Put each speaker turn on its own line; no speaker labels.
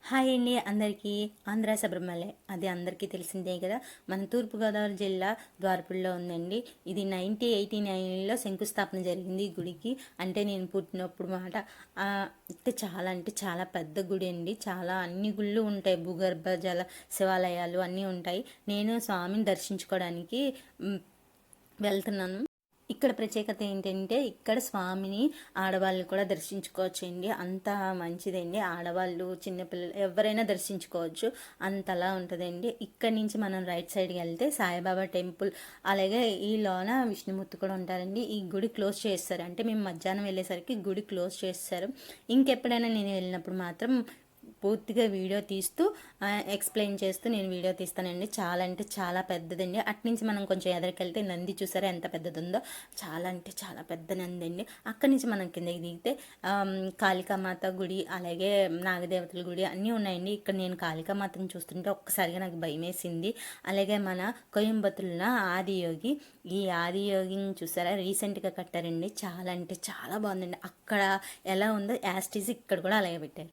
Hi అండి అందరికీ. ఆంధ్ర శబరిమల అది అందరికీ తెలిసిందే కదా. మన తూర్పుగోదావరి జిల్లా ద్వారపుల్లో ఉందండి. ఇది 1989లో శంకుస్థాపన జరిగింది ఈ గుడికి. అంటే నేను పుట్టినప్పుడు మాట. అంటే చాలా పెద్ద గుడి అండి. చాలా అన్ని గుళ్ళు ఉంటాయి, భూగర్భ జల శివాలయాలు అన్నీ ఉంటాయి. నేను స్వామిని దర్శించుకోవడానికి వెళ్తున్నాను. ఇక్కడ ప్రత్యేకత ఏంటంటే ఇక్కడ స్వామిని ఆడవాళ్ళు కూడా దర్శించుకోవచ్చండి. అంత మంచిదండి. ఆడవాళ్ళు చిన్నపిల్లలు ఎవరైనా దర్శించుకోవచ్చు, అంతలా ఉంటుందండి. ఇక్కడి నుంచి మనం రైట్ సైడ్కి వెళ్తే సాయిబాబా టెంపుల్, అలాగే ఈ లోన విష్ణుమూర్తి కూడా ఉంటారండి. ఈ గుడి క్లోజ్ చేస్తారు, అంటే మేము మధ్యాహ్నం వెళ్ళేసరికి గుడి క్లోజ్ చేస్తారు. ఇంకెప్పుడైనా నేను వెళ్ళినప్పుడు మాత్రం పూర్తిగా వీడియో తీస్తూ ఎక్స్ప్లెయిన్ చేస్తూ నేను వీడియో తీస్తానండి. చాలా అంటే చాలా పెద్దదండి. అట్నుంచి మనం కొంచెం ఎదరికెళ్తే నంది చూసారా ఎంత పెద్దది ఉందో. చాలా అంటే చాలా పెద్ద నంది అండి. అక్కడి నుంచి మనం కిందకి దిగితే కాళికామాత గుడి, అలాగే నాగదేవతల గుడి అన్నీ ఉన్నాయండి. ఇక్కడ నేను కాళికామాతను చూస్తుంటే ఒక్కసారిగా నాకు భయం వేసింది. అలాగే మన కోయంబత్తూరులో ఆదియోగి, ఈ ఆదియోగిని చూసారా రీసెంట్గా కట్టారండి. చాలా అంటే చాలా బాగుందండి. అక్కడ ఎలా ఉందో యాస్టీజ్ ఇక్కడ కూడా అలాగే పెట్టారు.